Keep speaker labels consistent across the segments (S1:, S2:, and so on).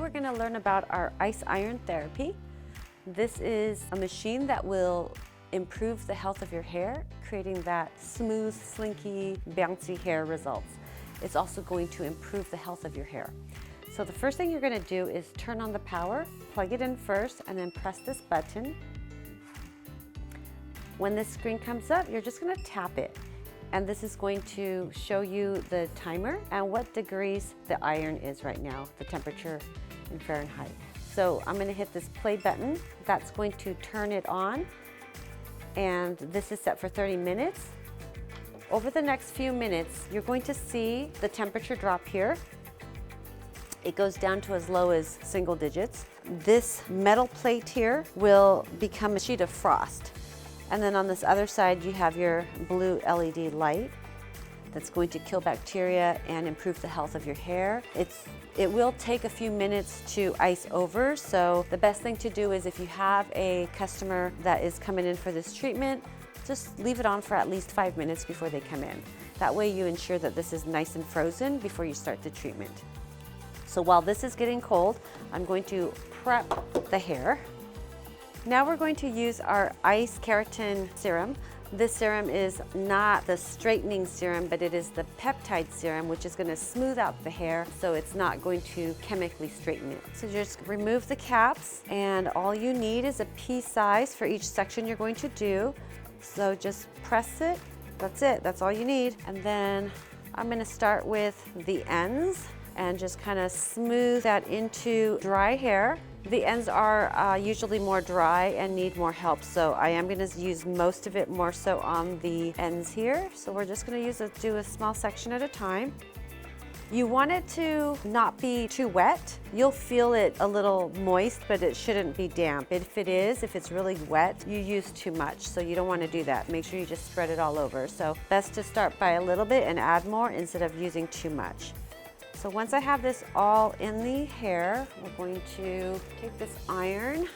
S1: we're going to learn about our ice iron therapy. This is a machine that will improve the health of your hair, creating that smooth, slinky, bouncy hair results. It's also going to improve the health of your hair. So the first thing you're going to do is turn on the power, plug it in first, and then press this button. When this screen comes up, you're just going to tap it. And this is going to show you the timer and what degrees the iron is right now, the temperature in Fahrenheit. So I'm going to hit this play button. That's going to turn it on. And this is set for 30 minutes. Over the next few minutes, you're going to see the temperature drop here. It goes down to as low as single digits. This metal plate here will become a sheet of frost. And then on this other side, you have your blue LED light that's going to kill bacteria and improve the health of your hair. It will take a few minutes to ice over, so the best thing to do is if you have a customer that is coming in for this treatment, just leave it on for at least 5 minutes before they come in. That way you ensure that this is nice and frozen before you start the treatment. So while this is getting cold, I'm going to prep the hair. Now we're going to use our Ice Keratin Serum. This serum is not the straightening serum, but it is the peptide serum, which is going to smooth out the hair, so it's not going to chemically straighten it. So just remove the caps, and all you need is a pea size for each section you're going to do. So just press it. That's it. That's all you need. And then I'm going to start with the ends and just kind of smooth that into dry hair. The ends are usually more dry and need more help, so I am going to use most of it more so on the ends here. So we're just going to do a small section at a time. You want it to not be too wet. You'll feel it a little moist, but it shouldn't be damp. If it's really wet, you use too much, so you don't want to do that. Make sure you just spread it all over. So best to start by a little bit and add more instead of using too much. So once I have this all in the hair, we're going to take this iron.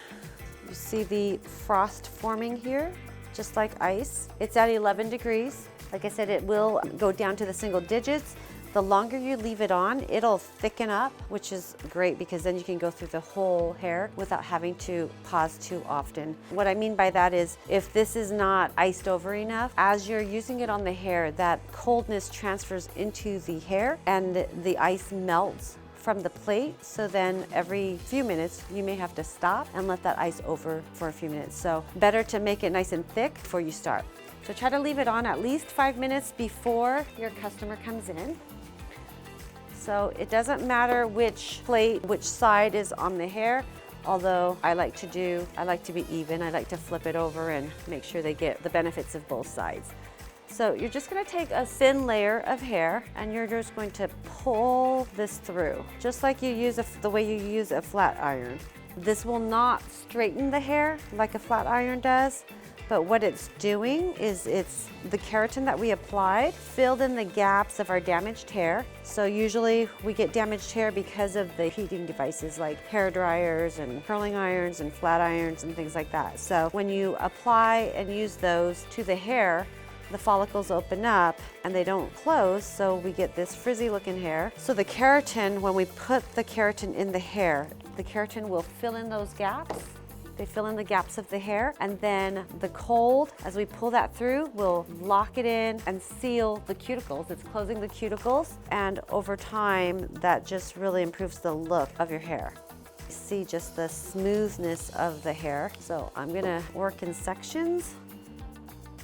S1: You see the frost forming here, just like ice. It's at 11 degrees. Like I said, it will go down to the single digits. The longer you leave it on, it'll thicken up, which is great because then you can go through the whole hair without having to pause too often. What I mean by that is if this is not iced over enough, as you're using it on the hair, that coldness transfers into the hair and the ice melts from the plate. So then every few minutes, you may have to stop and let that ice over for a few minutes. So better to make it nice and thick before you start. So try to leave it on at least 5 minutes before your customer comes in. So it doesn't matter which plate, which side is on the hair, although I like to be even. I like to flip it over and make sure they get the benefits of both sides. So you're just going to take a thin layer of hair and you're just going to pull this through, just like you use the way you use a flat iron. This will not straighten the hair like a flat iron does, but what it's doing is it's the keratin that we applied filled in the gaps of our damaged hair. So usually we get damaged hair because of the heating devices like hair dryers and curling irons and flat irons and things like that. So when you apply and use those to the hair, the follicles open up and they don't close, so we get this frizzy looking hair. So the keratin, when we put the keratin in the hair, the keratin will fill in those gaps. They fill in the gaps of the hair, and then the cold, as we pull that through, will lock it in and seal the cuticles. It's closing the cuticles, and over time, that just really improves the look of your hair. You see just the smoothness of the hair. So I'm gonna work in sections.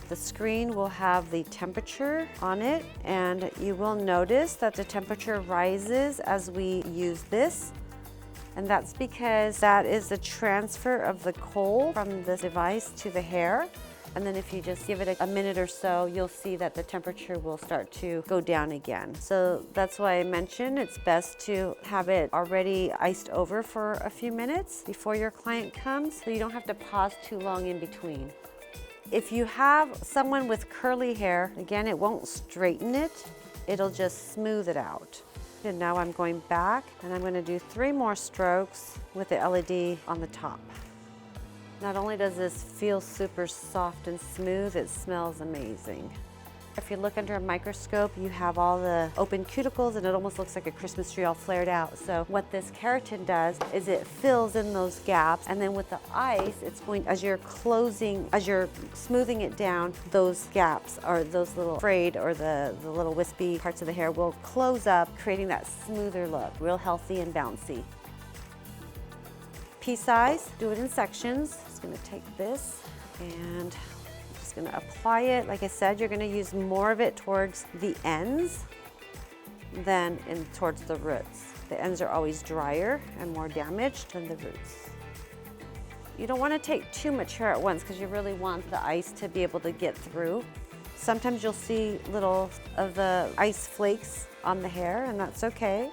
S1: The screen will have the temperature on it, and you will notice that the temperature rises as we use this. And that's because that is the transfer of the cold from the device to the hair. And then if you just give it a minute or so, you'll see that the temperature will start to go down again. So that's why I mentioned it's best to have it already iced over for a few minutes before your client comes, so you don't have to pause too long in between. If you have someone with curly hair, again, it won't straighten it, it'll just smooth it out. And now I'm going back and I'm going to do 3 more strokes with the LED on the top. Not only does this feel super soft and smooth, it smells amazing. If you look under a microscope, you have all the open cuticles and it almost looks like a Christmas tree all flared out. So what this keratin does is it fills in those gaps, and then with the ice, it's going, as you're smoothing it down, those gaps or those little frayed or the little wispy parts of the hair will close up, creating that smoother look, real healthy and bouncy. Pea size, do it in sections. Just gonna take this and just gonna apply it. Like I said, you're gonna use more of it towards the ends than towards the roots. The ends are always drier and more damaged than the roots. You don't wanna take too much hair at once because you really want the ice to be able to get through. Sometimes you'll see little of the ice flakes on the hair, and that's okay.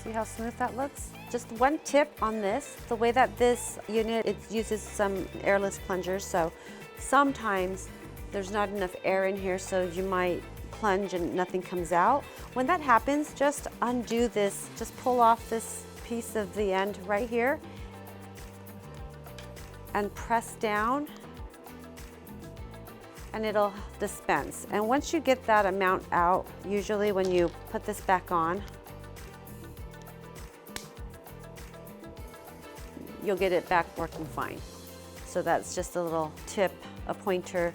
S1: See how smooth that looks? Just one tip on this, the way that this unit, it uses some airless plungers, so sometimes there's not enough air in here, so you might plunge and nothing comes out. When that happens, just undo this, just pull off this piece of the end right here and press down and it'll dispense. And once you get that amount out, usually when you put this back on, you'll get it back working fine. So that's just a little tip, a pointer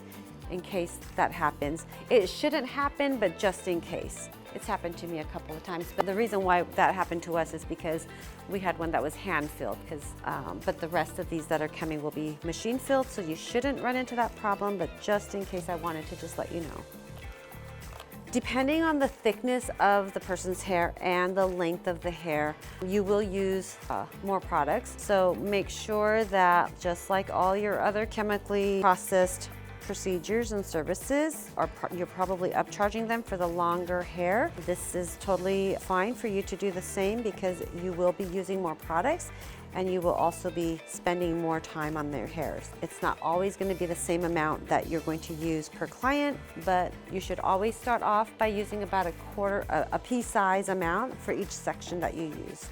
S1: in case that happens. It shouldn't happen, but just in case. It's happened to me a couple of times, but the reason why that happened to us is because we had one that was hand filled, but the rest of these that are coming will be machine filled, so you shouldn't run into that problem, but just in case, I wanted to just let you know. Depending on the thickness of the person's hair and the length of the hair, you will use more products. So make sure that, just like all your other chemically processed procedures and services, you're probably upcharging them for the longer hair. This is totally fine for you to do the same because you will be using more products and you will also be spending more time on their hairs. It's not always going to be the same amount that you're going to use per client, but you should always start off by using about a pea size amount for each section that you use.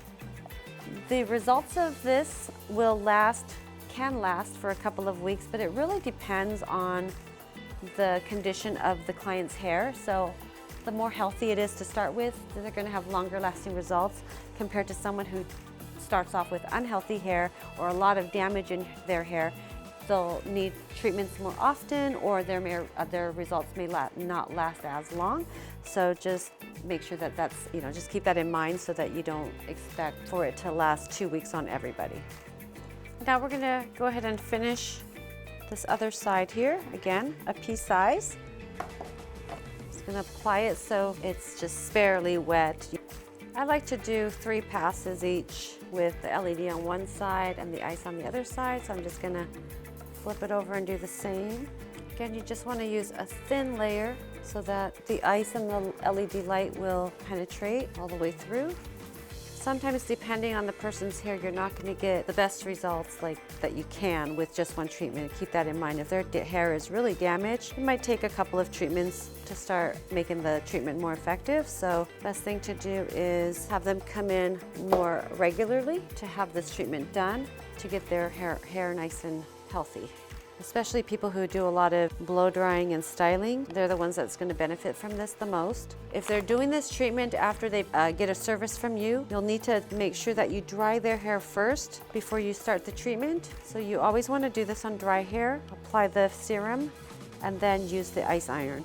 S1: The results of this can last for a couple of weeks, but it really depends on the condition of the client's hair. So the more healthy it is to start with, they're going to have longer lasting results compared to someone who starts off with unhealthy hair or a lot of damage in their hair. They'll need treatments more often, or their results may not last as long. So just make sure that just keep that in mind so that you don't expect for it to last 2 weeks on everybody. Now we're gonna go ahead and finish this other side here. Again, a pea size. Just gonna apply it so it's just barely wet. I like to do 3 passes each with the LED on one side and the ice on the other side. So I'm just gonna flip it over and do the same. Again, you just wanna use a thin layer so that the ice and the LED light will penetrate all the way through. Sometimes, depending on the person's hair, you're not going to get the best results that you can with just one treatment. Keep that in mind. If their hair is really damaged, it might take a couple of treatments to start making the treatment more effective. So best thing to do is have them come in more regularly to have this treatment done to get their hair nice and healthy. Especially people who do a lot of blow drying and styling, they're the ones that's going to benefit from this the most. If they're doing this treatment after they get a service from you, you'll need to make sure that you dry their hair first before you start the treatment. So you always want to do this on dry hair. Apply the serum and then use the ice iron.